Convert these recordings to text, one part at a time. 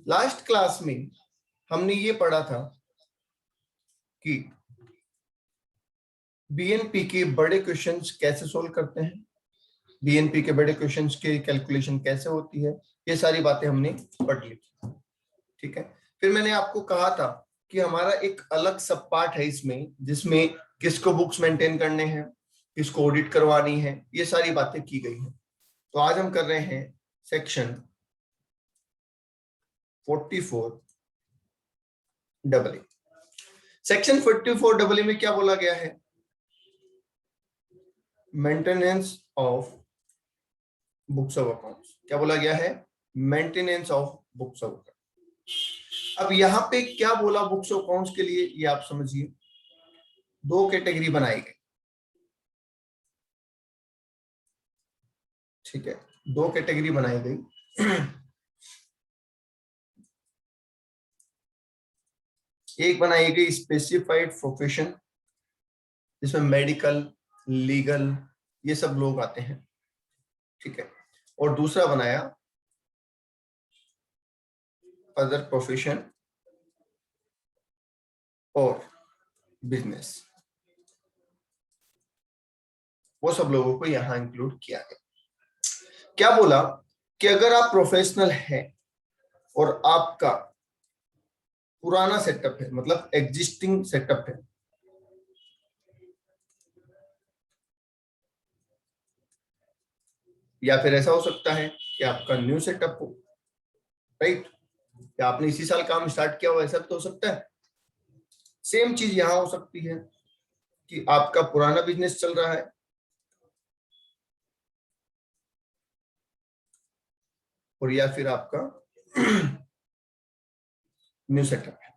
Last class में हमने ये पढ़ा था कि बीएनपी के बड़े क्वेश्चंस कैसे सोल्व करते हैं, बीएनपी के बड़े क्वेश्चंस की कैलकुलेशन कैसे होती है, ये सारी बातें हमने पढ़ ली। ठीक है, फिर मैंने आपको कहा था कि हमारा एक अलग सब पार्ट है इसमें, जिसमें किसको बुक्स मेंटेन करने हैं, किसको ऑडिट करवानी है, ये सारी बातें की गई हैं। तो आज हम कर रहे हैं सेक्शन 44AA। सेक्शन 44AA में क्या बोला गया है? Maintenance of books of accounts. क्या बोला गया है? Maintenance of books of accounts. अब यहां पे क्या बोला बुक्स ऑफ अकाउंट्स के लिए, ये आप समझिए। दो कैटेगरी बनाई गई। ठीक है, दो कैटेगरी बनाई गई। एक बनाई गई स्पेसिफाइड प्रोफेशन, जिसमें मेडिकल, लीगल, ये सब लोग आते हैं। ठीक है, और दूसरा बनाया अदर प्रोफेशन और बिजनेस। वो सब लोगों को यहां इंक्लूड किया गया। क्या बोला कि अगर आप प्रोफेशनल हैं और आपका पुराना सेटअप है, मतलब एग्जिस्टिंग सेटअप है, या फिर ऐसा हो सकता है कि आपका न्यू सेटअप हो, राइट, या आपने इसी साल काम स्टार्ट किया हो, ऐसा तो हो सकता है। सेम चीज यहां हो सकती है कि आपका पुराना बिजनेस चल रहा है और या फिर आपका न्यू सेटअप है,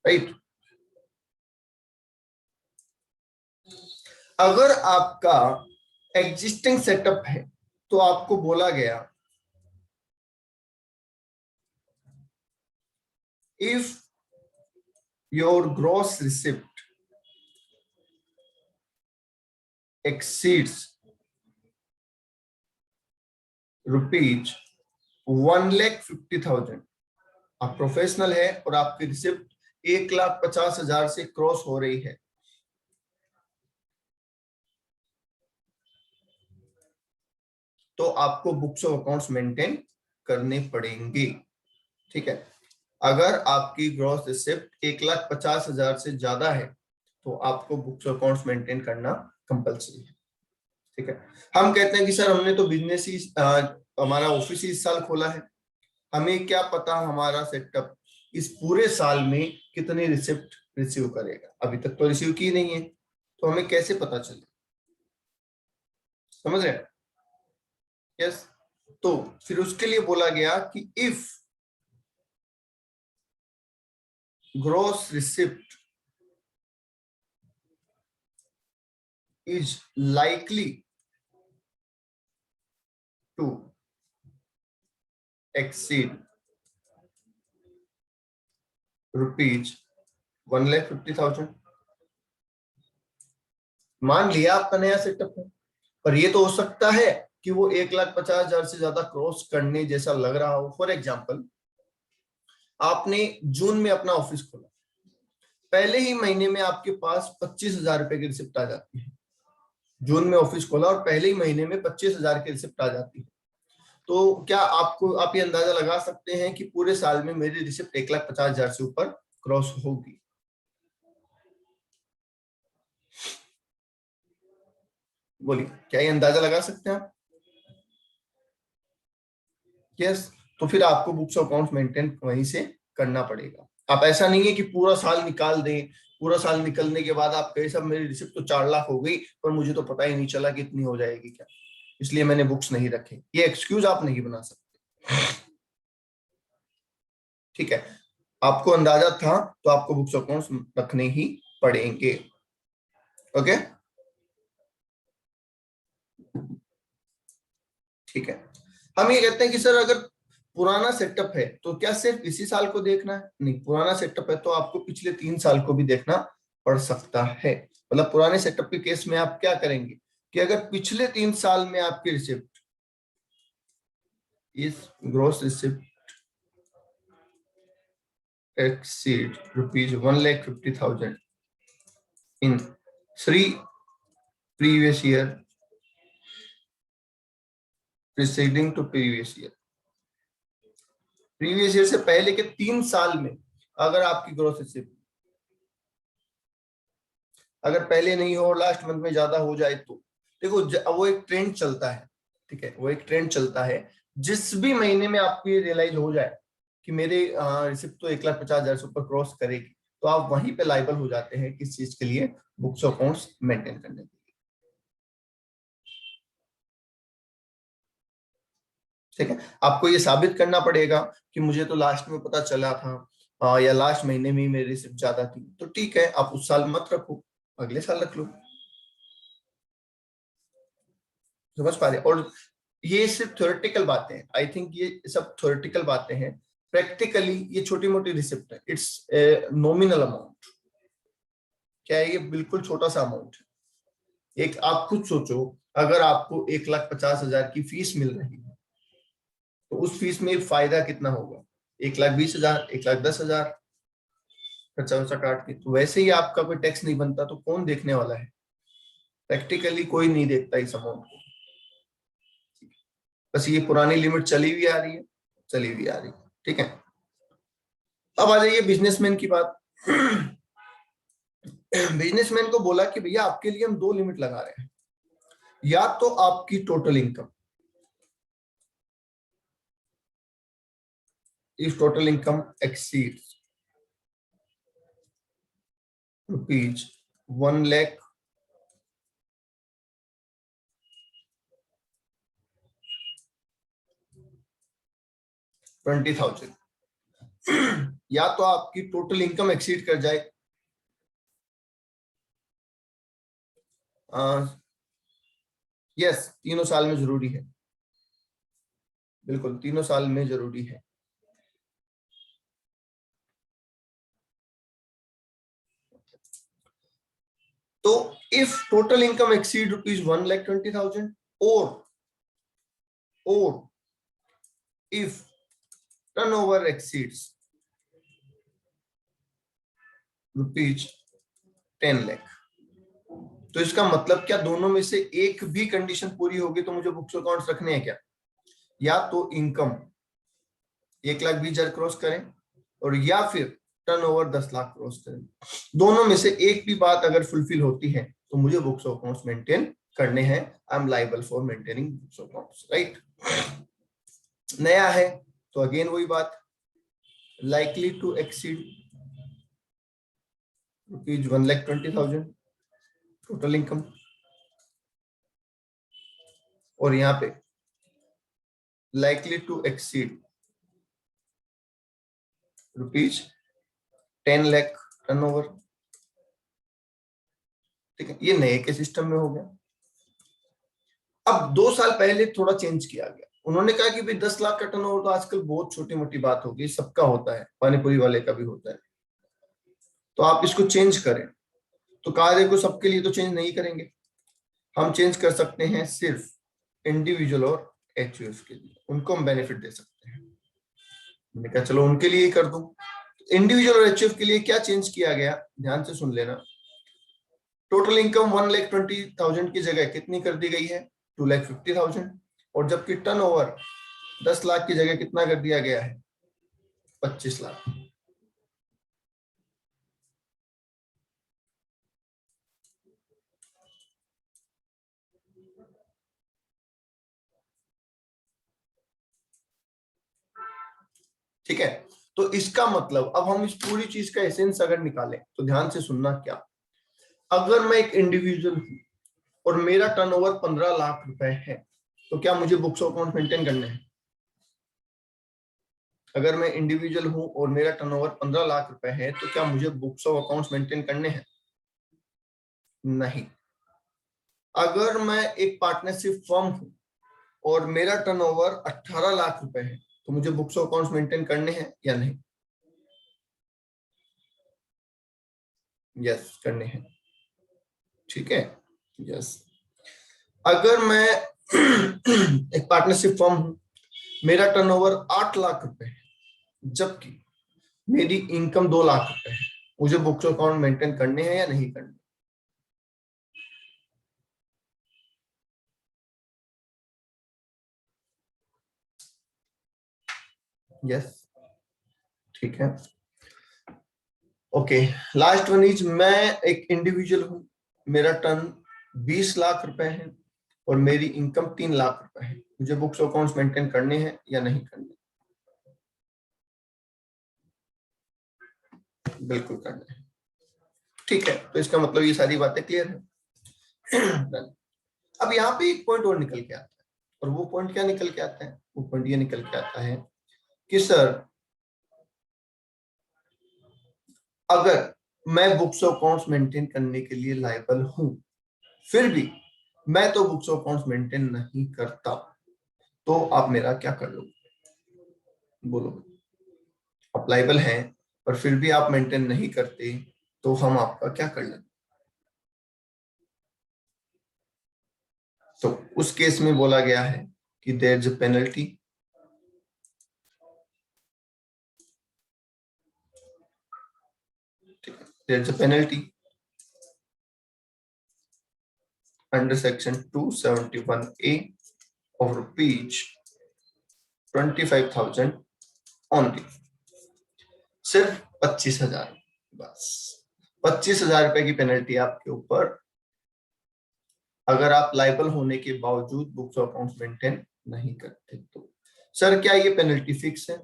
राइट। अगर आपका एग्जिस्टिंग सेटअप है तो आपको बोला गया, if your gross receipt exceeds rupees 1,50,000, आप प्रोफेशनल है और आपकी रिसिप्ट 1,50,000 से क्रॉस हो रही है, तो आपको बुक्स ऑफ अकाउंट्स मेंटेन करने पड़ेंगे। ठीक है, अगर आपकी ग्रॉस रिसिप्ट 1,50,000 से ज्यादा है तो आपको बुक्स ऑफ अकाउंट्स मेंटेन करना कंपलसरी है। ठीक है, हम कहते हैं कि सर हमने तो बिजनेस ही हमारा ऑफिस ही इस साल खोला है, हमें क्या पता हमारा सेटअप इस पूरे साल में कितनी रिसिप्ट रिसीव करेगा, अभी तक तो रिसीव की नहीं है, तो हमें कैसे पता चले? समझ रहे हैं? यस। तो फिर उसके लिए बोला गया कि if gross receipt is likely to exceed rupees 1,50,000, मान लिया आपका नया सेटअप है, पर ये तो हो सकता है कि वो 1,50,000 से ज्यादा क्रॉस करने जैसा लग रहा हो। फॉर एग्जाम्पल, आपने जून में अपना ऑफिस खोला, पहले ही महीने में आपके पास 25,000 रुपए की रिसिप्ट आ जाती है। जून में ऑफिस खोला और पहले ही महीने में 25,000 की रिसिप्ट आ जाती है, तो क्या आप ये अंदाजा लगा सकते हैं कि पूरे साल में मेरी रिसिप्ट 1,50,000 से ऊपर क्रॉस होगी? बोलिए, क्या ये अंदाजा लगा सकते हैं आप? यस। तो फिर आपको बुक्स ऑफ अकाउंट्स मेंटेन वहीं से करना पड़ेगा। आप ऐसा नहीं है कि पूरा साल निकाल दें, पूरा साल निकलने के बाद आप कहे सब मेरी रिसिप्ट तो 4 लाख हो गई पर मुझे तो पता ही नहीं चला कि इतनी हो जाएगी क्या, इसलिए मैंने बुक्स नहीं रखे। ये एक्सक्यूज आप नहीं बना सकते। ठीक है, आपको अंदाजा था तो आपको बुक्स ऑफ अकाउंट्स रखने ही पड़ेंगे। ओके, ठीक है। हम ये कहते हैं कि सर अगर पुराना सेटअप है तो क्या सिर्फ इसी साल को देखना है? नहीं, पुराना सेटअप है तो आपको पिछले 3 साल को भी देखना पड़ सकता है। मतलब पुराने सेटअप के केस में आप क्या करेंगे कि अगर पिछले 3 साल में आपकी रिसिप्ट इस gross receipt exceed rupees 1,50,000 in 3 previous year preceding to previous year, previous year से पहले के 3 साल में अगर आपकी ग्रॉस रिसिप्ट अगर पहले नहीं हो और लास्ट मंथ में ज्यादा हो जाए तो देखो वो एक ट्रेंड चलता है, ठीक है, वो एक ट्रेंड चलता है। जिस भी महीने में आपको ये रियलाइज हो जाए कि मेरे रिसिप्ट तो 1,50,000 से ऊपर क्रॉस करेगी, तो आप वहीं पे लाइबल हो जाते हैं किस चीज के लिए, बुक्स ऑफ अकाउंट्स मेंटेन करने के लिए, ठीक है। आपको ये साबित करना पड़ेगा कि मुझे तो लास्ट में पता चला था या लास्ट महीने में मेरी रिसिप्ट ज्यादा थी, तो ठीक है, आप उस साल मत रखो, अगले साल रख लो। समझ पा रहे? और ये सिर्फ थ्योरेटिकल बातें हैं, आई थिंक ये सब थ्योरेटिकल बातें हैं। प्रैक्टिकली ये छोटी मोटी रिसिप्ट है, इट्स नॉमिनल अमाउंट। क्या है ये? बिल्कुल छोटा सा अमाउंट है। एक आप खुद सोचो, अगर आपको 1,50,000 की फीस मिल रही है तो उस फीस में फायदा कितना होगा? 1,20,000, 1,10,000 खर्चा वर्चा काट के। तो वैसे ही आपका कोई टैक्स नहीं बनता तो कौन देखने वाला है? प्रैक्टिकली कोई नहीं देखता इस अमाउंट को। बस ये पुरानी लिमिट चली हुई आ रही है, चली हुई आ रही है, ठीक है। अब आ जाइए बिजनेसमैन की बात। बिजनेसमैन को बोला कि भैया आपके लिए हम 2 लिमिट लगा रहे हैं, या तो आपकी total income, if total income exceeds rupees 1,20,000, या तो आपकी टोटल इनकम एक्सीड कर जाए, यस, तीनों साल में जरूरी है, बिल्कुल तीनों साल में जरूरी है। तो if total income exceed rupees 1,20,000 और if turnover exceeds rupees 10 lakh, तो इसका मतलब क्या दोनों में से एक भी कंडीशन पूरी होगी तो मुझे बुक्स अकाउंट्स रखने हैं क्या? या तो इनकम 1,20,000 क्रॉस करें और या फिर टर्नओवर 10 लाख क्रॉस करें। दोनों में से एक भी बात अगर फुलफिल होती है तो मुझे बुक्स ऑफ अकाउंट्स मेंटेन करने हैं। I am liable for maintaining books of accounts, right. नया है तो अगेन वही बात, likely to exceed rupees 1,20,000 total income, और यहाँ पे likely to exceed rupees 10 lakh turnover, ठीक है। ये नए के सिस्टम में हो गया। अब 2 साल पहले थोड़ा चेंज किया गया, उन्होंने कहा कि भाई 10 लाख का टर्नओवर तो आजकल बहुत छोटी मोटी बात होगी, सबका होता है, पानीपुरी वाले का भी होता है, तो आप इसको चेंज करें। तो कहा देखो सबके लिए तो चेंज नहीं करेंगे, हम चेंज कर सकते हैं सिर्फ इंडिविजुअल और एचयूएफ के लिए, उनको हम बेनिफिट दे सकते हैं। मैंने कहा चलो उनके लिए ही कर दूं। इंडिविजुअल और एचयूएफ के लिए क्या चेंज किया गया, ध्यान से सुन लेना। टोटल इनकम 1,20,000 की जगह कितनी कर दी गई है? 2,50,000, और जबकि टर्नओवर 10 लाख की जगह कितना कर दिया गया है? 25 लाख। ठीक है, तो इसका मतलब अब हम इस पूरी चीज का एसेंस अगर निकालें तो ध्यान से सुनना, क्या अगर मैं एक इंडिविजुअल हूं और मेरा टर्नओवर 15 लाख रुपए है तो क्या मुझे बुक्स ऑफ अकाउंट मेंटेन करने हैं? अगर मैं इंडिविजुअल हूं और मेरा टर्नओवर 15 लाख रुपए है तो क्या मुझे बुक्स ऑफ अकाउंट्स मेंटेन करने हैं? नहीं। अगर मैं एक पार्टनरशिप फर्म हूं और मेरा टर्नओवर 18 लाख रुपए है तो मुझे बुक्स ऑफ अकाउंट्स मेंटेन करने हैं या नहीं? यस, करने हैं, ठीक है, यस। अगर मैं एक पार्टनरशिप फर्म हूं मेरा टर्नओवर 8 लाख रुपए है, जबकि मेरी इनकम 2 लाख रुपए है, मुझे बुक्स अकाउंट मेंटेन करने हैं या नहीं करने? यस, ठीक है। ओके, लास्ट वन इज, मैं एक इंडिविजुअल हूं, मेरा टर्न 20 लाख रुपए है और मेरी इनकम 3 लाख रुपए है, मुझे बुक्स अकाउंट्स मेंटेन करने हैं या नहीं करने? बिल्कुल करने हैं। ठीक है, तो इसका मतलब ये सारी बातें क्लियर है। अब यहाँ पे एक पॉइंट और निकल के आता है, और वो पॉइंट क्या निकल के आता है? वो पॉइंट ये निकल के आता है कि सर, अगर मैं बुक्स अकाउंट्स मेंटेन करने के लिए लायबल हूं, फिर भी मैं तो बुक्स अकाउंट्स मेंटेन नहीं करता, तो आप मेरा क्या कर लोगे? बोलो। आप लायबल हैं और फिर भी आप मेंटेन नहीं करते, तो हम आपका क्या कर लें? तो उस केस में बोला गया है कि there is a penalty, there is a penalty under section 271A of rupees 25,000 only, सिर्फ 25,000, बस 25,000 रुपए की पेनल्टी आपके ऊपर, अगर आप लाइबल होने के बावजूद बुक्स ऑफ अकाउंट्स मेंटेन नहीं करते तो। सर क्या ये पेनल्टी फिक्स है?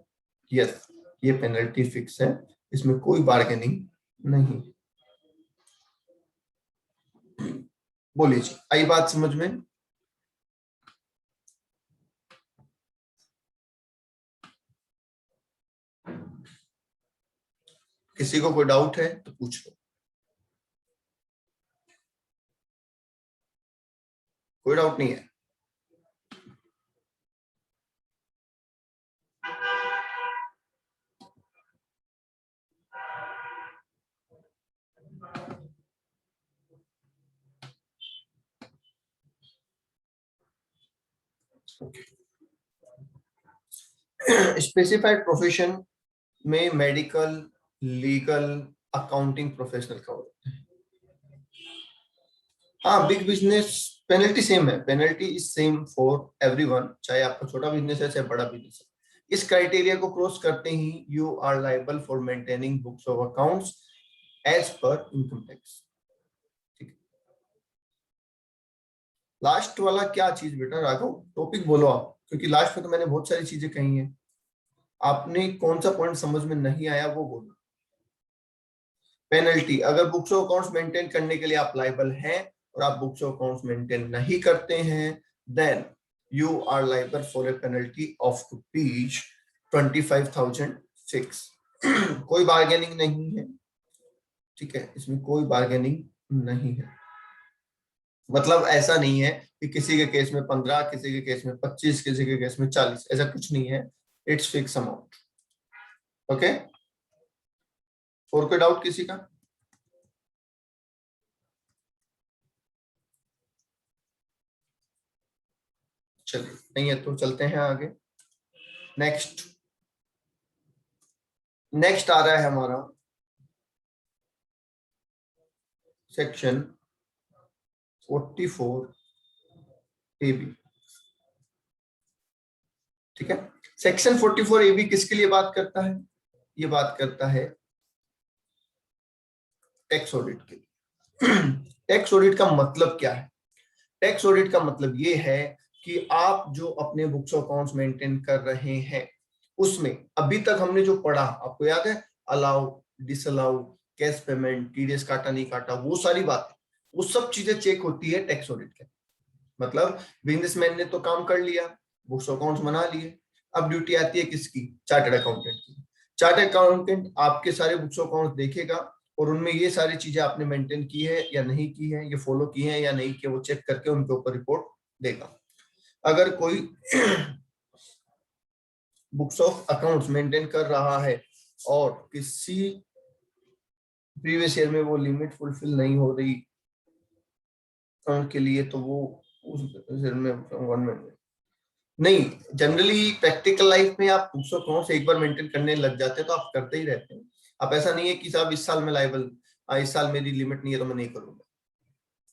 यस, ये पेनल्टी फिक्स है, इसमें कोई बार्गेनिंग नहीं। बोलिए जी, आई बात समझ में? किसी को कोई डाउट है तो पूछ लो। कोई डाउट नहीं है? स्पेसिफाइड प्रोफेशन में मेडिकल, लीगल, अकाउंटिंग प्रोफेशनल का होता है। हाँ, बिग बिजनेस पेनल्टी सेम है, penalty is same for everyone, चाहे आपका छोटा बिजनेस है चाहे बड़ा बिजनेस है। इस क्राइटेरिया को क्रॉस करते ही you are liable for maintaining books of accounts as per income tax. ठीक है, लास्ट वाला क्या चीज बेटा? राघव टॉपिक बोलो आप, क्योंकि लास्ट में तो मैंने बहुत सारी चीजें कही हैं, आपने कौन सा पॉइंट समझ में नहीं आया वो बोलो। पेनल्टी, अगर बुक्स ऑफ अकाउंट्स मेंटेन करने के लिए आप लायबल हैं और आप बुक्स ऑफ अकाउंट्स मेंटेन नहीं करते हैं, then you are liable for a penalty of rupees 25,000 fix. कोई बार्गेनिंग नहीं है, ठीक है, इसमें कोई बार्गेनिंग नहीं है। मतलब ऐसा नहीं है कि किसी के केस में 15, किसी के केस में 25, किसी के केस में 40, ऐसा कुछ नहीं है, इट्स फिक्स अमाउंट। ओके, और कोई डाउट किसी का? चलिए, नहीं है तो चलते हैं आगे। नेक्स्ट नेक्स्ट आ रहा है हमारा सेक्शन 44 AB। ठीक है, सेक्शन 44 AB किसके लिए बात करता है? ये बात करता है टैक्स ऑडिट के लिए। टैक्स ऑडिट का मतलब क्या है? टैक्स ऑडिट का मतलब ये है कि आप जो अपने बुक्स ऑफ अकाउंट्स मेंटेन कर रहे हैं, उसमें अभी तक हमने जो पढ़ा, आपको याद है, allow, disallow, cash payment, TDS काटा नहीं काटा, वो सारी बातें, वो सब चीजें चेक होती है टैक्स ऑडिट के। मतलब बिजनेसमैन ने तो काम कर लिया, बुक्स अकाउंट्स बना लिए, अब ड्यूटी आती है किसकी? चार्टर्ड अकाउंटेंट की। चार्टर्ड अकाउंटेंट आपके सारे बुक्स अकाउंट्स देखेगा और उनमें ये सारी चीजें आपने मेंटेन की है या नहीं की है, ये फॉलो की है या नहीं की, वो चेक करके उनके ऊपर रिपोर्ट देगा। अगर कोई बुक्स ऑफ अकाउंट्स मेंटेन कर रहा है और किसी प्रीवियस ईयर में वो लिमिट फुलफिल नहीं हो रही के लिए, तो वो उस में 1 मिनट नहीं, जनरली प्रैक्टिकल लाइफ में आप बुक्स ऑफ अकाउंट्स एक बार मेंटेन करने लग जाते हैं तो आप करते ही रहते हैं। आप ऐसा नहीं है कि साहब इस साल में लायबल, इस साल मेरी लिमिट नहीं है तो मैं नहीं करूंगा,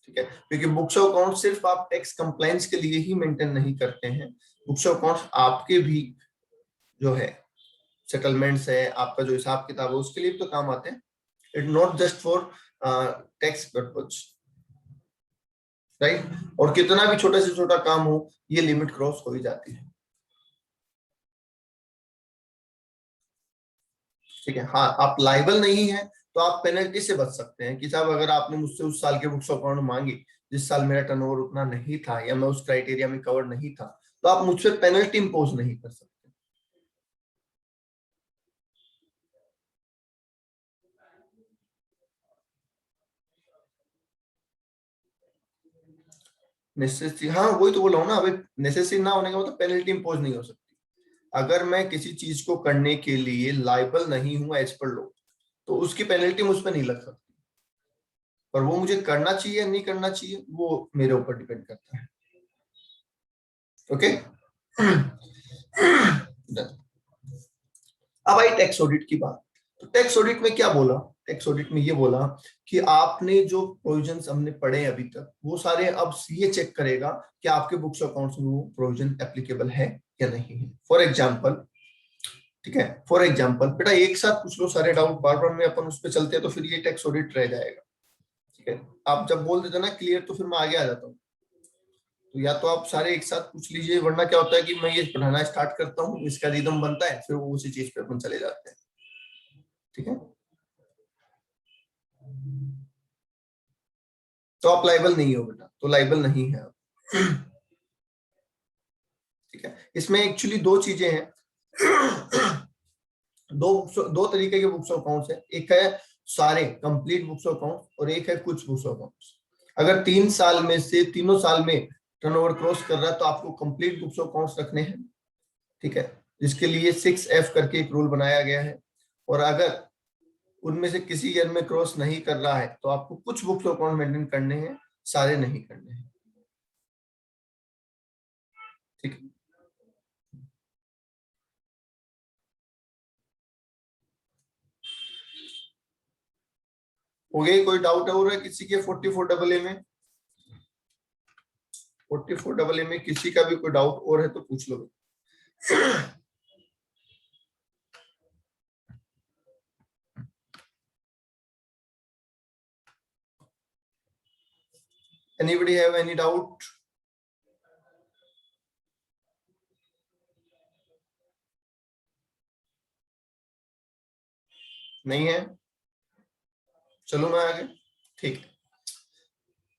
ठीक है। क्योंकि बुक्स ऑफ अकाउंट सिर्फ आप टैक्स कंप्लायंस के लिए ही मेंटेन नहीं करते हैं। बुक्स ऑफ अकाउंट्स आपके भी जो है सेटलमेंट्स है, आपका जो हिसाब किताब है उसके लिए तो काम आते हैं। It not just for tax purpose, right. और कितना भी छोटा से छोटा काम हो, ये लिमिट क्रॉस हो ही जाती है, ठीक है। हाँ, आप लाइबल नहीं है तो आप पेनल्टी से बच सकते हैं कि साहब अगर आपने मुझसे उस साल के बुक्स ऑफ अकाउंट मांगी जिस साल मेरा टर्नओवर उतना नहीं था या मैं उस क्राइटेरिया में कवर नहीं था, तो आप मुझसे पेनल्टी इंपोज नहीं कर सकते। नेसेसिटी, हाँ वही तो बोला हूँ ना, अभी नेसेसिटी ना होने का मतलब पेनल्टी इंपोज नहीं हो सकती। अगर मैं किसी चीज को करने के लिए लाइबल नहीं हूं एज पर लॉ, तो उसकी पेनल्टी मुझ पर नहीं लग सकती। पर वो मुझे करना चाहिए या नहीं करना चाहिए, वो मेरे ऊपर डिपेंड करता है। ओके। अब आई टैक्स ऑडिट की बात। तो टैक्स ऑडिट में क्या बोला, टैक्स ऑडिट में ये बोला कि आपने जो प्रोविजंस हमने पढ़े अभी तक वो सारे अब ये चेक करेगा कि आपके बुक्स अकाउंट्स में वो प्रोविजन एप्लीकेबल है या नहीं है। फॉर एग्जांपल, ठीक है, फॉर एग्जांपल बेटा एक साथ पूछ लो सारे डाउट, बार बार में अपन उस पर चलते हैं तो फिर ये टैक्स ऑडिट रह जाएगा, ठीक है। आप जब बोल देते ना क्लियर तो फिर मैं आगे आ जाता हूँ। तो या तो आप सारे एक साथ पूछ लीजिए, वरना क्या होता है कि मैं ये पढ़ाना स्टार्ट करता हूँ, इसका रिदम बनता है, फिर वो उसी चीज पे अपन चले जाते हैं, ठीक है। तो आप लाइबल नहीं हो बेटा, तो लाइबल नहीं है आप, ठीक है। इसमें एक्चुअली दो चीजें हैं। दो तरीके के बुक्स ऑफ अकाउंट्स है, एक है सारे कंप्लीट बुक्स ऑफ अकाउंट और एक है कुछ बुक्स ऑफ अकाउंट्स। अगर 3 साल में से तीनों साल में टर्नओवर क्रॉस कर रहा है तो आपको कंप्लीट बुक्स ऑफ अकाउंट्स रखने हैं, ठीक है, जिसके लिए 6F करके एक रूल बनाया गया है। और अगर उनमें से किसी ईयर में क्रॉस नहीं कर रहा है तो आपको कुछ बुक्स ऑफ अकाउंट मेंटेन करने हैं, सारे नहीं करने हैं, ठीक है। हो गई, कोई डाउट हो रहा है किसी के 44AA में? 44AA में किसी का भी कोई डाउट और है तो पूछ लो। Anybody have any doubt? नहीं है, चलो मैं आगे, ठीक है।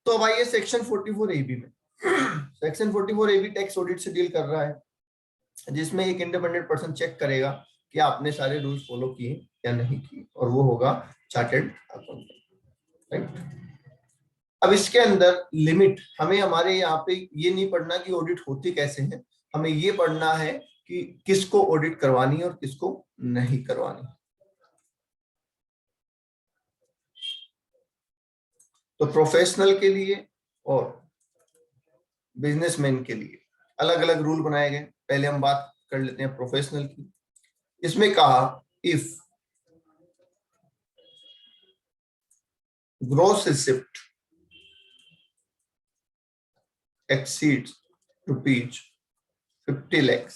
तो अब आइए सेक्शन 44AB में। सेक्शन 44AB टैक्स ऑडिट से डील कर रहा है, जिसमें एक इंडिपेंडेंट पर्सन चेक करेगा कि आपने सारे रूल्स फॉलो किए या नहीं किए, और वो होगा चार्टर्ड अकाउंटेंट, राइट। अब इसके अंदर लिमिट हमें हमारे यहाँ पे ये नहीं पढ़ना कि ऑडिट होती कैसे है, हमें ये पढ़ना है कि किसको ऑडिट करवानी है और किसको नहीं करवानी। तो प्रोफेशनल के लिए और बिजनेसमैन के लिए अलग अलग रूल बनाए गए। पहले हम बात कर लेते हैं प्रोफेशनल की। इसमें कहा if gross receipt exceeds ₹50 lakhs,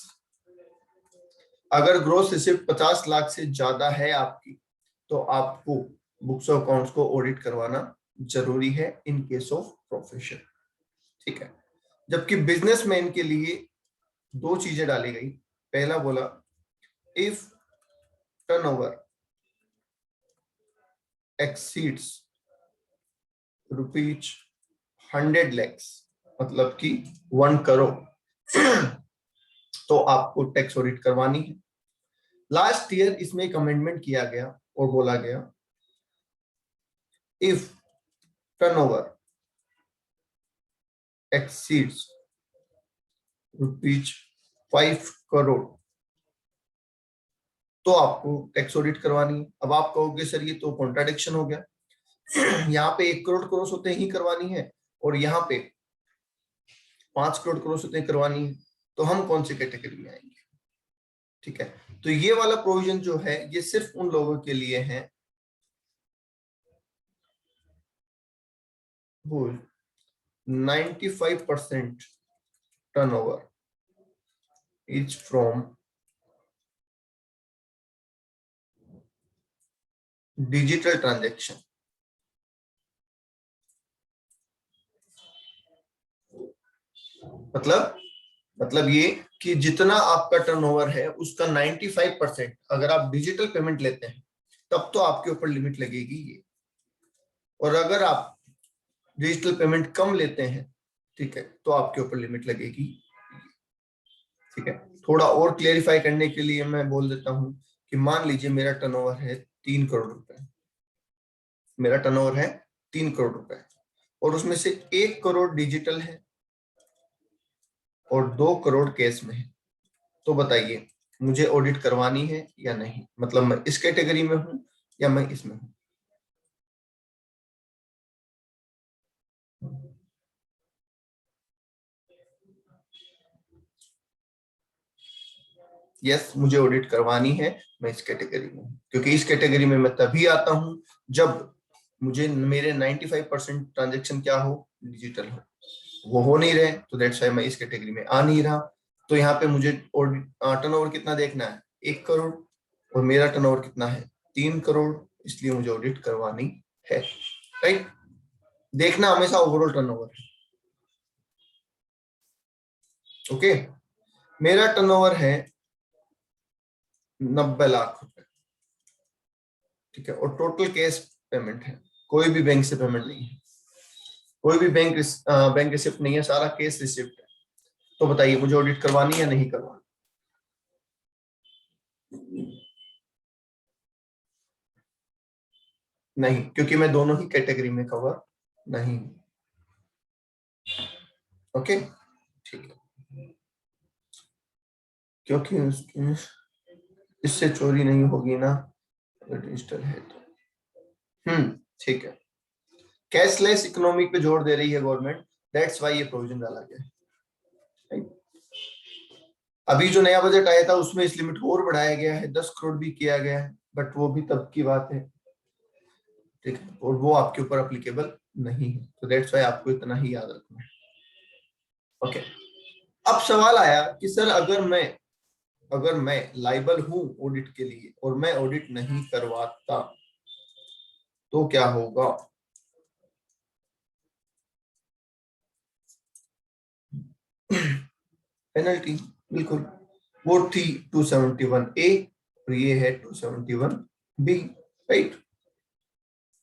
अगर ग्रॉस रिसिप्ट 50 लाख से ज्यादा है आपकी, तो आपको बुक्स ऑफ अकाउंट्स को ऑडिट करवाना जरूरी है इन केस ऑफ प्रोफेशन, ठीक है। जबकि बिजनेसमैन के लिए दो चीजें डाली गई। पहला बोला इफ टर्नओवर एक्सीड्स ₹100 lakhs, मतलब कि 1 करोड़, तो आपको टैक्स ऑडिट करवानी है। लास्ट ईयर इसमें एक अमेंडमेंट किया गया और बोला गया इफ टर्नओवर एक्सीड्स ₹5 करोड़, तो आपको टैक्स ऑडिट करवानी है। अब आप कहोगे सर ये तो कॉन्ट्राडिक्शन हो गया, यहाँ पे 1 करोड़ क्रॉस होते ही करवानी है और यहाँ पे 5 करोड़ क्रॉस होते ही करवानी है। तो हम कौन सी कैटेगरी में आएंगे। ठीक है, तो ये वाला प्रोविजन जो है ये सिर्फ उन लोगों के लिए है वो 95% turnover is from digital transaction. मतलब ये कि जितना आपका टर्नओवर है उसका 95% अगर आप डिजिटल पेमेंट लेते हैं तब तो आपके ऊपर लिमिट लगेगी ये, और अगर आप डिजिटल पेमेंट कम लेते हैं, ठीक है, तो आपके ऊपर लिमिट लगेगी। ठीक है, थोड़ा और क्लेरिफाई करने के लिए मैं बोल देता हूं कि मान लीजिए मेरा टर्नओवर है 3 करोड़ रुपए, मेरा टर्नओवर है 3 करोड़ रुपए, और उसमें से 1 करोड़ डिजिटल है और 2 करोड़ कैश में है। तो बताइए मुझे ऑडिट करवानी है या नहीं, मतलब मैं इस कैटेगरी में हूं या मैं इसमें हूं। यस, मुझे ऑडिट करवानी है, मैं इस कैटेगरी में हूं, क्योंकि इस कैटेगरी में मैं तभी आता हूं जब मुझे मेरे 95% ट्रांजेक्शन क्या हो, डिजिटल हो। वो हो नहीं रहे तो दैट्स व्हाई मैं इस कैटेगरी में आ नहीं रहा। तो यहाँ पे मुझे टर्नओवर कितना देखना है, 1 करोड़, और मेरा टर्नओवर कितना है, 3 करोड़, इसलिए मुझे ऑडिट करवानी है। राइट, देखना हमेशा ओवरऑल टर्नओवर है। ओके, मेरा टर्नओवर है 90 लाख रुपए, ठीक है, और टोटल कैश पेमेंट है, कोई भी बैंक से पेमेंट नहीं है, कोई भी बैंक रिसिप्ट नहीं है, सारा कैश रिसिप्ट है। तो बताइए मुझे ऑडिट करवानी है या नहीं करवानी। नहीं, क्योंकि मैं दोनों ही कैटेगरी में कवर नहीं। ओके, ठीक है, क्योंकि इससे चोरी नहीं होगी ना अगर डिजिटल है तो। ठीक है, कैशलेस इकोनॉमी पे जोर दे रही है गवर्नमेंट, दैट्स व्हाई ये प्रोविजन डाला गया है। अभी जो नया बजट आया था उसमें इस लिमिट को और बढ़ाया गया है, 10 करोड़ भी किया गया है, बट वो भी तब की बात है। ठीक है, और वो आपके ऊपर अप्लीकेबल नहीं है, तो दैट्स व्हाई आपको इतना ही याद रखना है। ओके, अब सवाल आया कि सर अगर मैं लाइबल हूं ऑडिट के लिए और मैं ऑडिट नहीं करवाता तो क्या होगा। पेनल्टी, बिल्कुल, वो थी 271A और ये है 271B। राइट,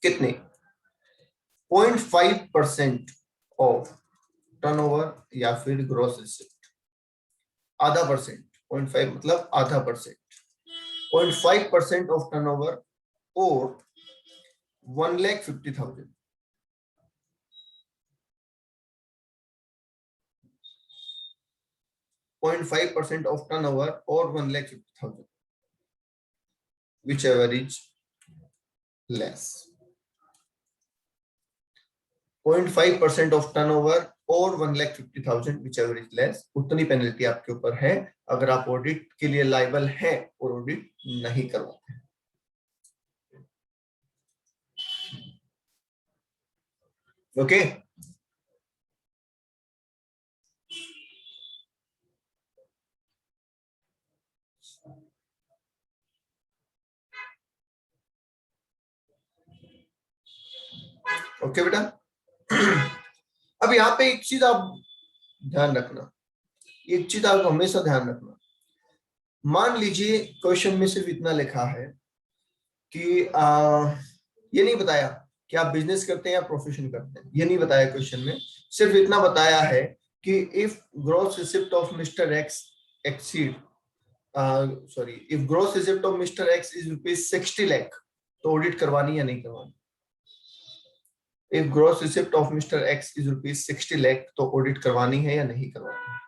कितने, 0.5% ऑफ टर्नओवर या फिर ग्रॉस रिसिप्ट, आधा परसेंट, 0.5 मतलब आधा परसेंट, 0.5% ऑफ टर्नओवर और 1,50,000। 0.5% of turnover or 1,50,000, whichever is less. 0.5% of turnover और 1,50,000 whichever is less, उतनी पेनल्टी आपके ऊपर है अगर आप ऑडिट के लिए लाइबल हैं और ऑडिट नहीं करवाते हैं। ओके, ओके बेटा। अब यहाँ पे एक चीज आप ध्यान रखना, एक चीज आप हमेशा ध्यान रखना, मान लीजिए क्वेश्चन में सिर्फ इतना लिखा है कि ये नहीं बताया कि आप बिजनेस करते हैं या प्रोफेशन करते हैं, ये नहीं बताया क्वेश्चन में, सिर्फ इतना बताया है कि if gross receipt of mister x exceed if gross receipt of mister x is ₹60 lakh तो ऑडिट करवानी या नहीं करवानी। If gross receipt of mister x is ₹60 lakh तो ऑडिट करवानी है या नहीं करवानी है।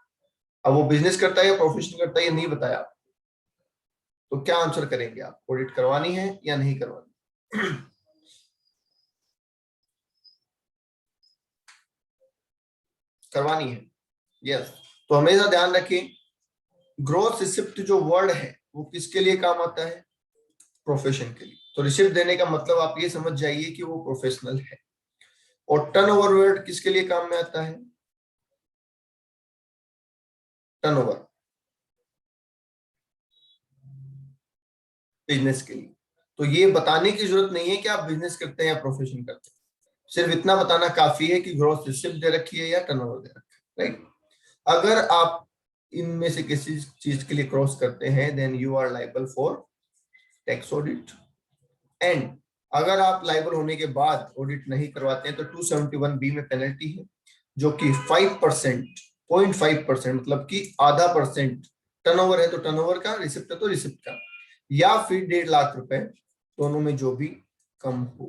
अब वो बिजनेस करता है या प्रोफेशन करता है ये नहीं बताया, तो क्या आंसर करेंगे आप, ऑडिट करवानी है या नहीं करवानी। करवानी है, यस। तो हमेशा ध्यान रखें ग्रॉस रिसिप्ट जो वर्ड है वो किसके लिए काम आता है? प्रोफेशन के लिए। तो रिसिप्ट देने का मतलब आप ये समझ जाइए कि वो प्रोफेशनल है। और टर्नओवर वर्ड किसके लिए काम में आता है? टर्नओवर बिजनेस के लिए। तो ये बताने की जरूरत नहीं है कि आप बिजनेस करते हैं या प्रोफेशन करते हैं, सिर्फ इतना बताना काफी है कि ग्रॉस रिसिप्ट दे रखी है या टर्नओवर दे रखा है, राइट। अगर आप इनमें से किसी चीज के लिए क्रॉस करते हैं then you are liable for tax audit. And अगर आप लाइबल होने के बाद ऑडिट नहीं करवाते हैं तो 271B में पेनल्टी है, जो कि 5%, 0.5%, मतलब कि आधा परसेंट। टर्नओवर है तो टर्नओवर का, रिसिप्ट है तो रिसिप्ट का, या फिर 1.5 लाख रुपए, दोनों में जो भी कम हो।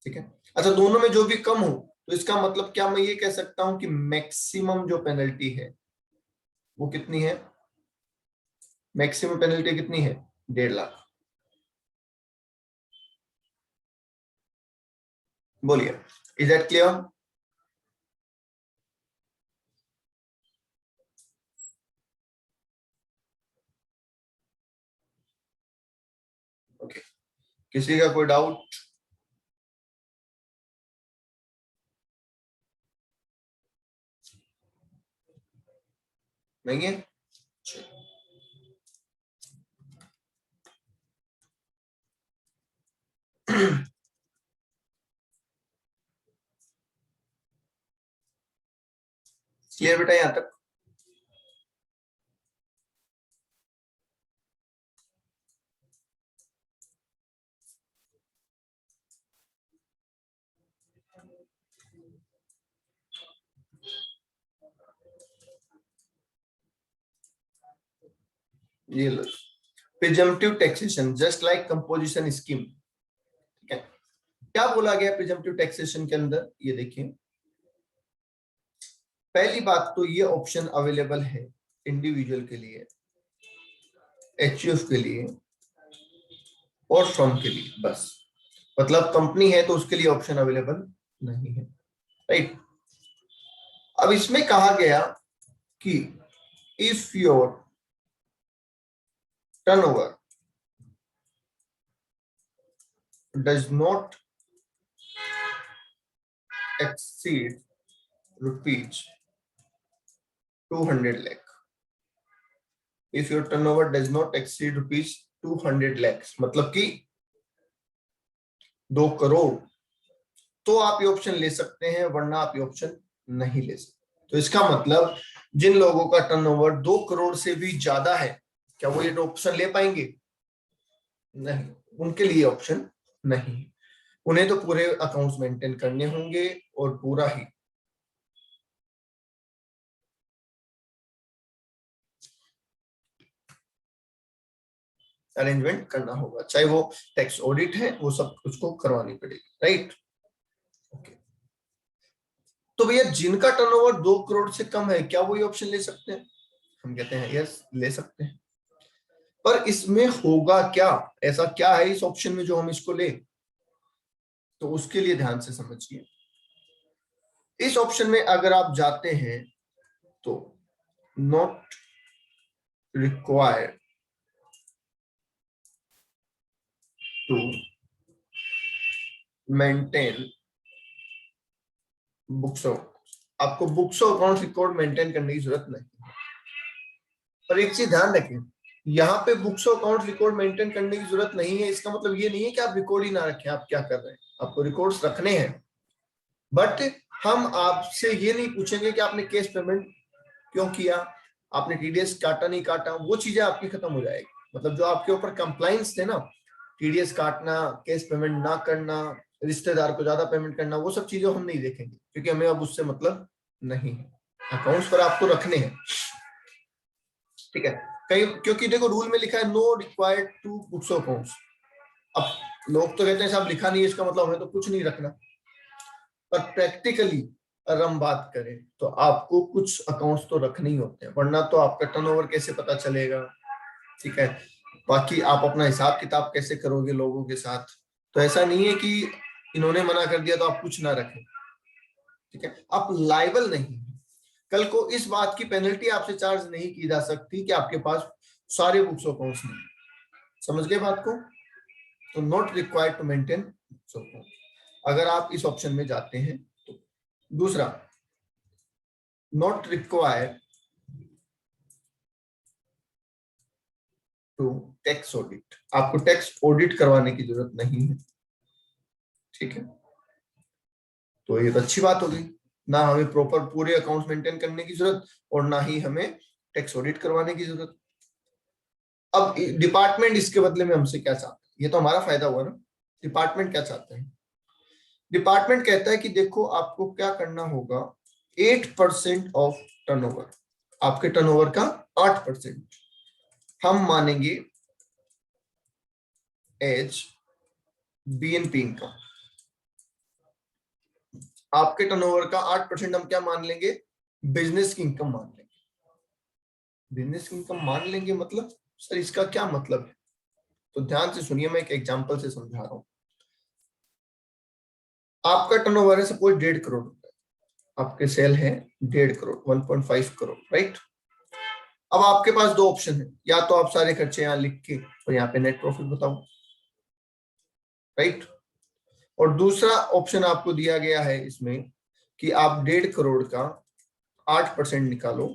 ठीक है। अच्छा, दोनों में जो भी कम हो तो इसका मतलब क्या मैं ये कह सकता हूं कि मैक्सिमम जो पेनल्टी है वो कितनी है? मैक्सिमम पेनल्टी कितनी है? 1.5 लाख। बोलिए, इज दैट क्लियर? ओके, किसी का कोई डाउट? नहीं है? क्लियर बेटा यहां तक? ये लो, presumptive taxation just like composition scheme. ठीक है, क्या बोला गया प्रिजम्पटिव टैक्सेशन के अंदर? ये देखिए, पहली बात तो ये ऑप्शन अवेलेबल है इंडिविजुअल के लिए, एचयूएफ के लिए और फर्म के लिए, बस। मतलब कंपनी है तो उसके लिए ऑप्शन अवेलेबल नहीं है, राइट। अब इसमें कहा गया कि if your turnover does not exceed rupees 200 lakh, if your turnover does not exceed rupees 200 lakhs, मतलब कि 2 करोड़, तो आप ये ऑप्शन ले सकते हैं, वरना आप ये ऑप्शन नहीं ले सकते। तो इसका मतलब जिन लोगों का टर्नओवर 2 करोड़ से भी ज्यादा है, क्या वो ये ऑप्शन ले पाएंगे? नहीं, उनके लिए ऑप्शन नहीं। उन्हें तो पूरे अकाउंट्स मेंटेन करने होंगे और पूरा ही अरेंजमेंट करना होगा, चाहे वो टैक्स ऑडिट है, वो सब कुछ को करवानी पड़ेगी, राइट। ओके, तो भैया जिनका टर्नओवर 2 करोड़ से कम है, क्या वो ये ऑप्शन ले सकते हैं? हम कहते हैं यस, ले सकते हैं। पर इसमें होगा क्या, ऐसा क्या है इस ऑप्शन में जो हम इसको ले? तो उसके लिए ध्यान से समझिए। इस ऑप्शन में अगर आप जाते हैं तो not required to maintain books of, आपको books of account record maintain करने की जरूरत नहीं। पर एक चीज ध्यान रखें, यहाँ पे books of account record maintain करने की जरूरत नहीं है, इसका मतलब ये नहीं है कि आप रिकॉर्ड ही ना रखें। आप क्या कर रहे हैं, आपको रिकॉर्ड्स रखने हैं, बट हम आपसे ये नहीं पूछेंगे कि आपने कैश पेमेंट क्यों किया, आपने टीडीएस काटा नहीं काटा, वो चीजें आपकी खत्म हो जाएगी। मतलब जो आपके ऊपर कंप्लाइंस थे ना, टीडीएस काटना, कैश पेमेंट ना करना, रिश्तेदार को ज्यादा पेमेंट करना, वो सब चीजें हम नहीं देखेंगे, क्योंकि हमें अब उससे मतलब नहीं है। अकाउंट्स पर आपको रखने हैं, ठीक है। कहीं, क्योंकि देखो रूल में लिखा है no required to books of accounts. अब लोग तो कहते हैं साहब लिखा नहीं है, इसका मतलब हमें तो कुछ नहीं रखना। पर प्रैक्टिकली अगर हम बात करें तो आपको कुछ अकाउंट्स तो रखने ही होते हैं, वरना तो आपका टर्नओवर कैसे पता चलेगा? ठीक है, बाकी आप अपना हिसाब किताब कैसे करोगे लोगों के साथ? तो ऐसा नहीं है कि इन्होंने मना कर दिया तो आप कुछ ना रखें, ठीक है। आप लायबल नहीं, कल को इस बात की पेनल्टी आपसे चार्ज नहीं की जा सकती कि आपके पास सारे बुक्स अकाउंट्स नहीं। समझ गए बात को? तो not required to maintain books account, अगर आप इस ऑप्शन में जाते हैं तो। दूसरा, not required to tax audit, आपको टैक्स ऑडिट करवाने की जरूरत नहीं है। ठीक है, तो ये तो अच्छी बात हो गई, ना हमें प्रॉपर पूरे अकाउंट्स मेंटेन करने की जरूरत और ना ही हमें टैक्स ऑडिट करवाने की जरूरत। अब डिपार्टमेंट इसके बदले में हमसे क्या चाहता है, ये तो हमारा फायदा हुआ ना। डिपार्टमेंट क्या चाहते हैं? डिपार्टमेंट कहता है कि देखो आपको क्या करना होगा, 8% ऑफ टर्नओवर, आपके टर्नओवर का 8% हम मानेंगे एज बीएनपी इनकम। आपके टर्नओवर का 8% हम क्या मान लेंगे? बिजनेस की इनकम मान लेंगे। बिजनेस की इनकम मान लेंगे मतलब सर इसका क्या मतलब है? तो ध्यान से सुनिए, मैं एक एग्जांपल से समझा रहा हूं। आपका टर्नओवर है सपोज 1.5 करोड़ रुपए, आपके सेल है 1.5 करोड़, 1.5 करोड़, राइट। अब आपके पास दो ऑप्शन है, या तो आप सारे खर्चे यहाँ लिख के और यहाँ पे नेट प्रॉफिट बताओ, राइट। और दूसरा ऑप्शन आपको दिया गया है इसमें कि आप 1.5 करोड़ का 8% निकालो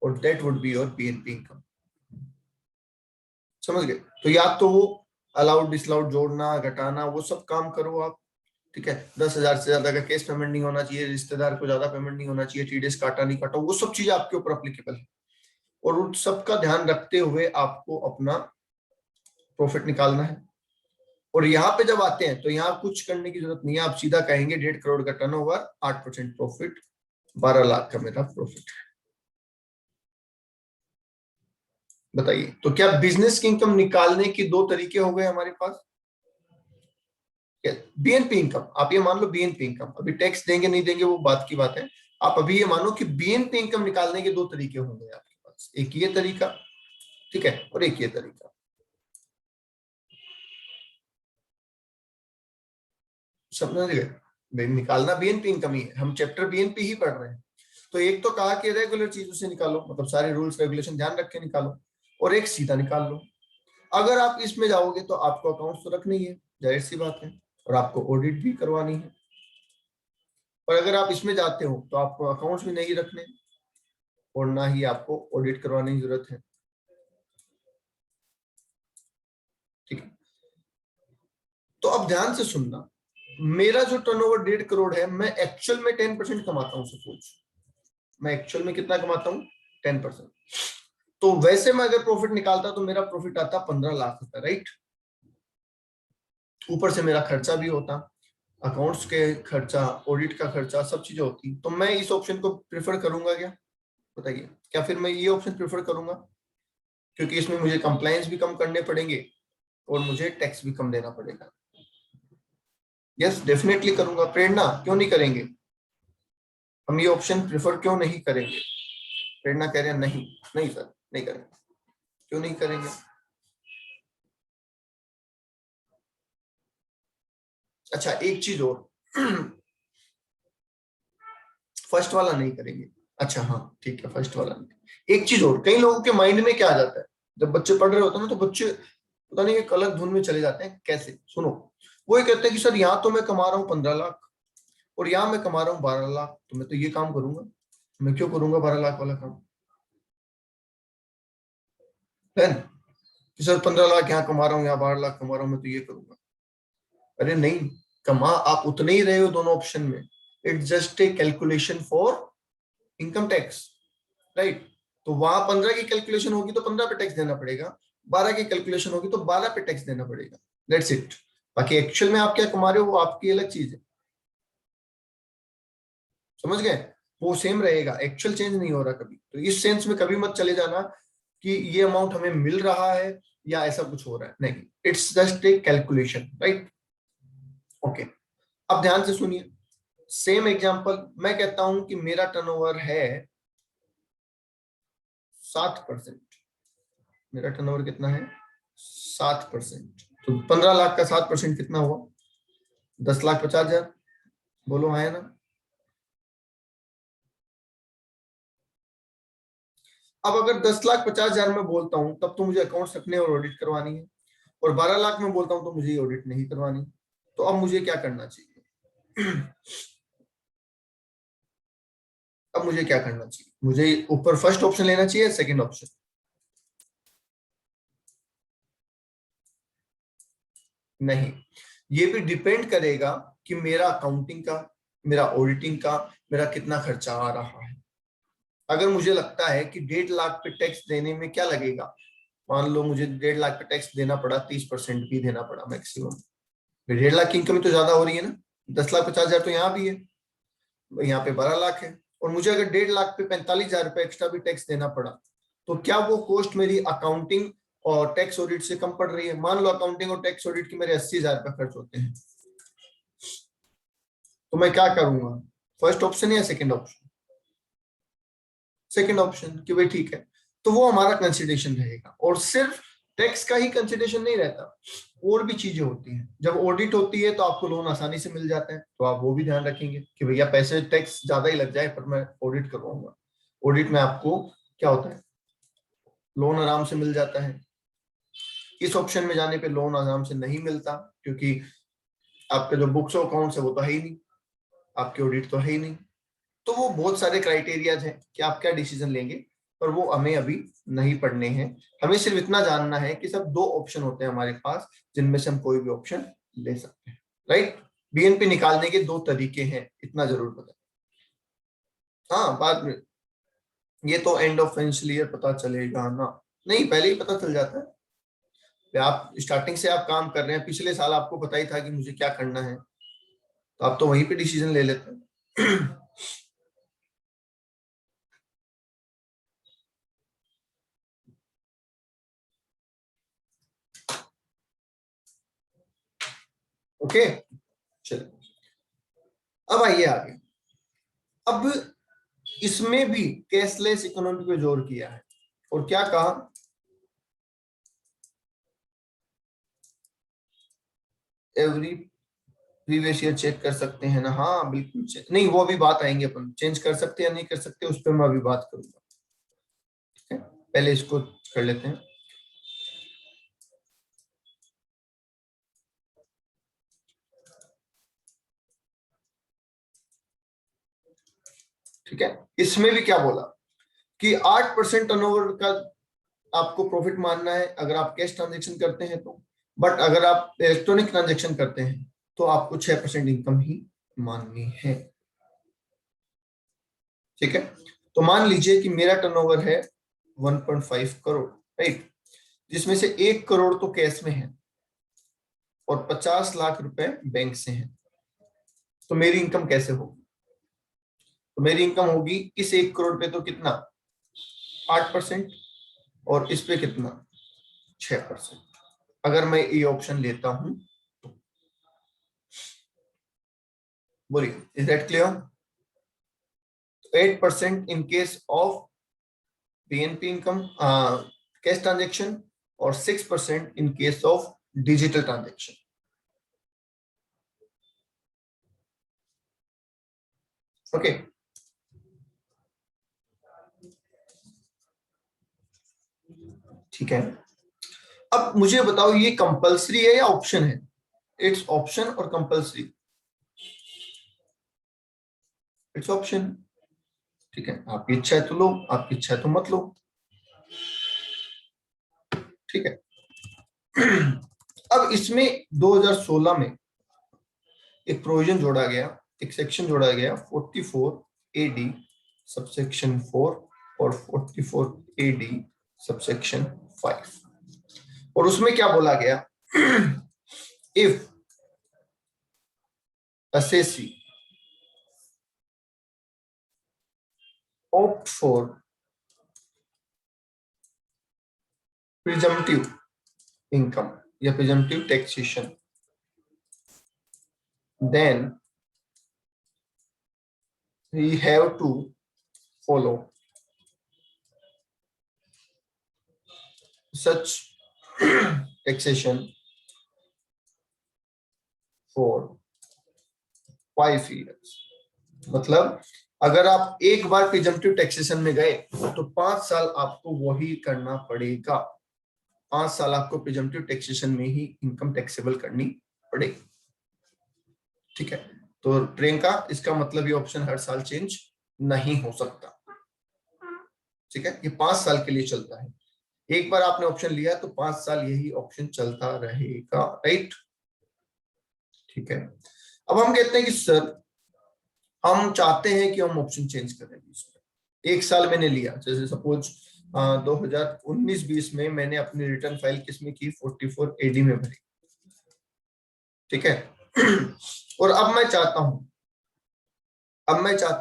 और that would be your BNP income. समझ गए? तो या तो वो अलाउड डिसअलाउड जोड़ना घटाना वो सब काम करो आप, ठीक है। 10,000 से ज्यादा का केस पेमेंट नहीं होना चाहिए, रिश्तेदार को ज्यादा पेमेंट नहीं होना चाहिए, टीडीएस काटा नहीं काटा, वो सब चीजें आपके ऊपर अप्लीकेबल है। और उन सबका ध्यान रखते हुए आपको अपना प्रॉफिट निकालना है। और यहाँ पे जब आते हैं तो यहाँ कुछ करने की जरूरत नहीं है, आप सीधा कहेंगे 1.5 करोड़ का टर्नओवर, 8% प्रॉफिट, 12 लाख का मेरा प्रॉफिट है। बताइए, तो क्या बिजनेस की इनकम निकालने के दो तरीके हो गए हमारे पास? बीएनपी इनकम, आप ये मान लो बीएनपी इनकम, अभी टैक्स देंगे नहीं देंगे वो बात की बात है। आप अभी ये मानो कि बीएनपी इनकम निकालने के दो तरीके होंगे आपके पास, एक ये तरीका, ठीक है, और एक ये तरीका। समझ गए? निकालना बीएनपी इनकम ही है, हम चैप्टर बीएनपी ही पढ़ रहे हैं। तो एक तो कहा कि रेगुलर चीजों से निकालो, मतलब सारे रूल्स रेगुलेशन ध्यान रख के निकालो, और एक सीधा निकाल लो। अगर आप इसमें जाओगे तो आपको अकाउंट्स तो रखनी है, जाहिर सी बात है, और आपको ऑडिट भी करवानी है। और अगर आप इसमें जाते हो तो आपको अकाउंट्स भी नहीं रखने और ना ही आपको ऑडिट करवाने की जरूरत है। ठीक है, तो अब ध्यान से सुनना, मेरा जो टर्नओवर 1.5 करोड़ है, मैं एक्चुअल में 10% कमाता हूं। सपोज मैं एक्चुअल में कितना कमाता हूं? 10%। तो वैसे मैं अगर प्रॉफिट निकालता तो मेरा प्रॉफिट आता 15 लाख रुपए, राइट। ऊपर से मेरा खर्चा भी होता, अकाउंट्स के खर्चा, ऑडिट का खर्चा, सब चीजें होती। तो मैं इस ऑप्शन को प्रेफर करूंगा क्या? बताइए, क्या फिर मैं ये ऑप्शन प्रेफर करूंगा? क्योंकि इसमें मुझे कंप्लायंस भी कम करने पड़ेंगे और मुझे टैक्स भी कम देना पड़ेगा। यस, डेफिनेटली करूंगा। प्रेरणा, क्यों नहीं करेंगे? हम ये ऑप्शन प्रेफर क्यों नहीं करेंगे? प्रेरणा कह रहे हैं नहीं, नहीं सर नहीं करेंगे। क्यों नहीं करेंगे? अच्छा, एक चीज और, फर्स्ट वाला नहीं करेंगे। अच्छा हाँ ठीक है, फर्स्ट वाला नहीं। एक चीज और, कई लोगों के माइंड में क्या आ जाता है, जब बच्चे पढ़ रहे होते हैं ना, तो बच्चे पता नहीं एक अलग धुन में चले जाते हैं। कैसे? सुनो, वो ये कहते हैं कि सर यहाँ तो मैं कमा रहा हूँ 15 लाख और यहाँ मैं कमा रहा हूँ 12 लाख, तो मैं तो ये काम करूंगा, मैं क्यों करूंगा 12 लाख वाला काम? है ना? कि सर 15 लाख यहाँ कमा रहा हूँ, यहाँ 12 लाख कमा रहा हूँ, मैं तो ये करूंगा। अरे नहीं, कमा आप उतने ही रहे हो दोनों ऑप्शन में। It's just a calculation for income tax, right. तो वहां 15 की कैलकुलेशन होगी तो 15 पे टैक्स देना पड़ेगा, 12 की कैलकुलेशन होगी तो 12 पे टैक्स देना पड़ेगा। That's it. बाकी एक्चुअल में आप क्या कमा रहे हो वो आपकी अलग चीज है। समझ गए? वो सेम रहेगा, एक्चुअल चेंज नहीं हो रहा कभी। तो इस सेंस में कभी मत चले जाना कि ये अमाउंट हमें मिल रहा है या ऐसा कुछ हो रहा है, नहीं। It's just a calculation, right. Okay, अब ध्यान से सुनिए, सेम एग्जांपल, मैं कहता हूं कि मेरा टर्नओवर है 7%। मेरा टर्नओवर कितना है? 7%। तो 15 लाख का 7% कितना हुआ? 10,50,000। बोलो हाँ है ना? अब अगर 10,50,000 में बोलता हूं तब तो मुझे अकाउंट्स रखने और ऑडिट करवानी है, और 12 लाख में बोलता हूं तो मुझे ऑडिट नहीं करवानी। तो अब मुझे क्या करना चाहिए? अब मुझे क्या करना चाहिए? मुझे ऊपर फर्स्ट ऑप्शन लेना चाहिए, सेकंड ऑप्शन? नहीं, ये भी डिपेंड करेगा कि मेरा अकाउंटिंग का, मेरा ऑडिटिंग का, मेरा कितना खर्चा आ रहा है। अगर मुझे लगता है कि 1.5 लाख पे टैक्स देने में क्या लगेगा, मान लो मुझे 1.5 लाख पे टैक्स देना पड़ा, 30% भी देना पड़ा मैक्सिमम, 1.5 लाख की इनकम तो ज्यादा हो रही है ना, 10,50,000 तो यहाँ भी है, यहाँ पे 12 लाख है, और मुझे अगर 1.5 लाख पे 45,000 रुपए एक्स्ट्रा भी टैक्स देना पड़ा, तो क्या वो कॉस्ट मेरी अकाउंटिंग और टैक्स ऑडिट से कम पड़ रही है? मान लो अकाउंटिंग और टैक्स ऑडिट के मेरे 80,000 रुपए खर्च होते हैं, तो मैं क्या करूंगा? फर्स्ट ऑप्शन या सेकंड ऑप्शन? सेकंड ऑप्शन, कि भाई ठीक है, तो वो हमारा कंसिडरेशन रहेगा। और सिर्फ टैक्स का ही कंसिडरेशन नहीं रहता, और भी चीजें होती हैं। जब ऑडिट होती है तो आपको लोन आसानी से मिल जाता है, तो आप वो भी ध्यान रखेंगे कि भैया पैसे टैक्स ज्यादा ही लग जाए पर मैं ऑडिट करवाऊंगा। ऑडिट में आपको क्या होता है, लोन आराम से मिल जाता है। इस ऑप्शन में जाने पे लोन आराम से नहीं मिलता, क्योंकि आपके जो बुक्स ऑफ अकाउंट्स है वो तो है ही नहीं, आपकी ऑडिट तो है ही नहीं। तो वो बहुत सारे क्राइटेरियाज हैं कि आप क्या डिसीजन लेंगे, पर वो हमें अभी नहीं पढ़ने हैं। हमें सिर्फ इतना जानना है कि सब 2 ऑप्शन होते हैं हमारे पास, जिनमें से हम कोई भी ऑप्शन ले सकते हैं, राइट? बीएनपी निकालने के 2 तरीके हैं, इतना जरूर पता। हाँ, बाद में ये तो एंड ऑफ फाइनेंशियल ईयर पता चलेगा ना, नहीं पहले ही पता चल जाता है। आप स्टार्टिंग से आप काम कर रहे हैं, पिछले साल आपको पता ही था कि मुझे क्या करना है, तो आप तो वहीं पे डिसीजन ले लेते हैं। ओके, चलिए अब आइए आगे। अब इसमें भी कैशलेस इकोनॉमी पे जोर किया है, और क्या कहा, एवरी प्रीवियस ईयर चेक कर सकते हैं ना? हाँ बिल्कुल नहीं, वो अभी बात आएंगे, अपन चेंज कर सकते हैं या नहीं कर सकते उस पर मैं अभी बात करूंगा। ठीक है, पहले इसको कर लेते हैं। ठीक है, इसमें भी क्या बोला कि 8% टर्नओवर का आपको प्रॉफिट मानना है अगर आप कैश ट्रांजेक्शन करते हैं तो, बट अगर आप इलेक्ट्रॉनिक ट्रांजेक्शन करते हैं तो आपको 6% इनकम ही माननी है। ठीक है, तो मान लीजिए कि मेरा टर्नओवर है 1.5 करोड़, राइट, जिसमें से 1 करोड़ तो कैश में है और 50 लाख रुपए बैंक से हैं। तो मेरी इनकम कैसे होगी? तो मेरी इनकम होगी इस 1 करोड़ पे तो कितना, 8%, और इस पे कितना, 6%। अगर मैं ये ऑप्शन लेता हूं तो बोलिए, is that clear? 8% in case of PNP income cash transaction, और 6% in case of digital transaction. Okay, ठीक है। अब मुझे बताओ ये कंपलसरी है या ऑप्शन है? इट्स ऑप्शन और कंपलसरी, इट्स ऑप्शन। ठीक है, आपकी इच्छा है तो लो, आपकी इच्छा है तो मत लो। ठीक है। अब इसमें 2016 में एक प्रोविजन जोड़ा गया, एक सेक्शन जोड़ा गया 44 AD सबसेक्शन 4 और 44 AD सबसेक्शन 5, और उसमें क्या बोला गया, if assessee opt for presumptive income या presumptive taxation, then we have to follow such taxation for 5 years। मतलब अगर आप एक बार प्रिजम्पटिव टैक्सेशन में गए तो 5 साल आपको वही करना पड़ेगा। 5 साल आपको प्रिजम्पटिव टैक्सेशन में ही इनकम टैक्सेबल करनी पड़ेगी। ठीक है, तो प्रियंका इसका मतलब ये ऑप्शन हर साल चेंज नहीं हो सकता। ठीक है, ये 5 साल के लिए चलता है। एक बार आपने ऑप्शन लिया तो 5 साल यही ऑप्शन चलता रहेगा। राइट, ठीक है। अब हम कहते हैं कि सर हम चाहते हैं कि हम ऑप्शन चेंज करें इसमें। एक साल मैंने लिया, जैसे सपोज 2019-20 में मैंने अपनी रिटर्न फाइल किसमें की, 44 AD में भरी। ठीक है और अब मैं चाहता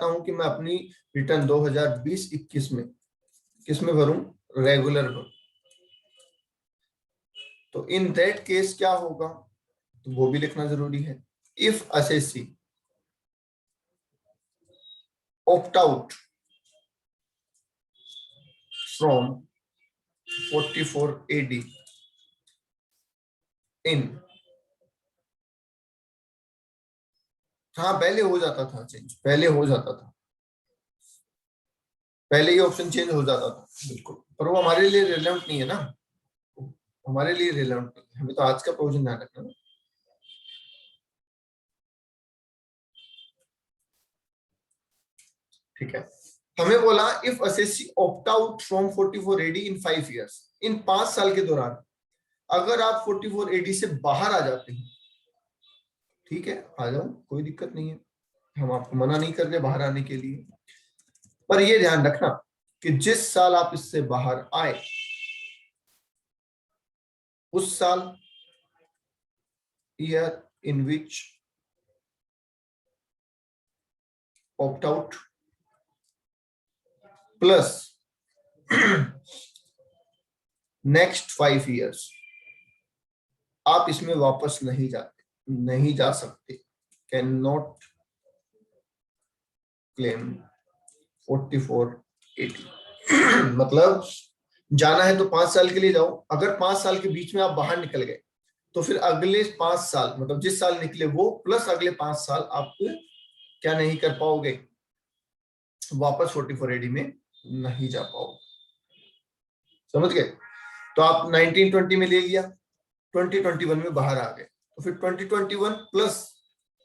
हूं कि मैं अपनी रिटर्न 2020-21 में किसमें भरूं, रेगुलर भरूं। तो इन दैट केस क्या होगा, तो वो भी लिखना जरूरी है। If assessee opt out from 44 AD in, हाँ पहले हो जाता था चेंज, पहले ही ऑप्शन चेंज हो जाता था बिल्कुल, पर वो हमारे लिए रिलेवेंट नहीं है ना, हमारे लिए रिलेवेंट नहीं है, हमें तो आज का प्रोविजन ध्यान रखना है। ठीक है, हमें बोला if assessee opt out from 44 AD in 5 years, इन 5 साल के दौरान अगर आप 44 AD से बाहर आ जाते हैं, ठीक है आ जाओ, कोई दिक्कत नहीं है, हम आपको मना नहीं कर रहे बाहर आने के लिए, पर ये ध्यान रखना कि जिस साल आप इससे बाहर आए उस साल, year in which opt out plus next 5 years आप इसमें वापस नहीं जा सकते, कैन नॉट क्लेम 44 AD। मतलब जाना है तो 5 साल के लिए जाओ, अगर 5 साल के बीच में आप बाहर निकल गए तो फिर अगले 5 साल, मतलब जिस साल निकले वो प्लस अगले 5 साल आप क्या नहीं कर पाओगे, वापस 44 AD में नहीं जा पाओगे। समझ गए? तो आप 1920 में ले लिया, 2021 में बाहर आ गए, तो फिर 2021 प्लस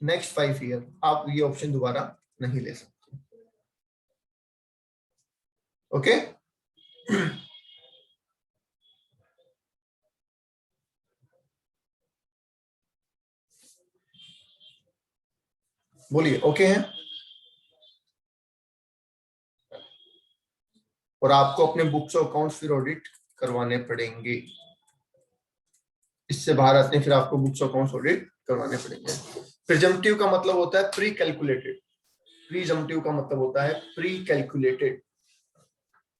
नेक्स्ट 5 ईयर आप ये ऑप्शन दोबारा नहीं ले सकते। ओके बोलिए ओके है। और आपको अपने बुक्स और अकाउंट्स फिर ऑडिट करवाने पड़ेंगे, इससे बाहर आते हैं फिर आपको बुक्स और अकाउंट्स ऑडिट करवाने पड़ेंगे। प्रिजम्पटिव का मतलब होता है प्री कैलकुलेटेड, प्रिजम्पटिव का मतलब होता है pre calculated,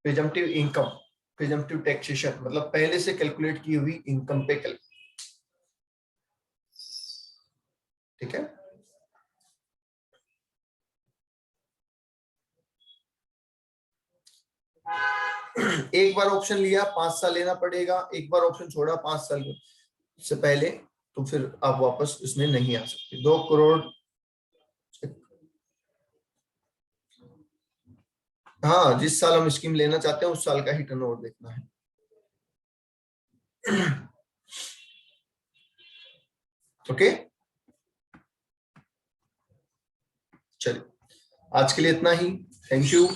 presumptive income, presumptive taxation मतलब पहले से कैलकुलेट की हुई इनकम पे कैलकुलेट। ठीक है, एक बार ऑप्शन लिया 5 साल लेना पड़ेगा, एक बार ऑप्शन छोड़ा 5 साल से पहले, तो फिर आप वापस इसमें नहीं आ सकते। 2 करोड़, हाँ जिस साल हम स्कीम लेना चाहते हैं उस साल का ही टर्नओवर देखना है। ओके चलिए आज के लिए इतना ही, थैंक यू।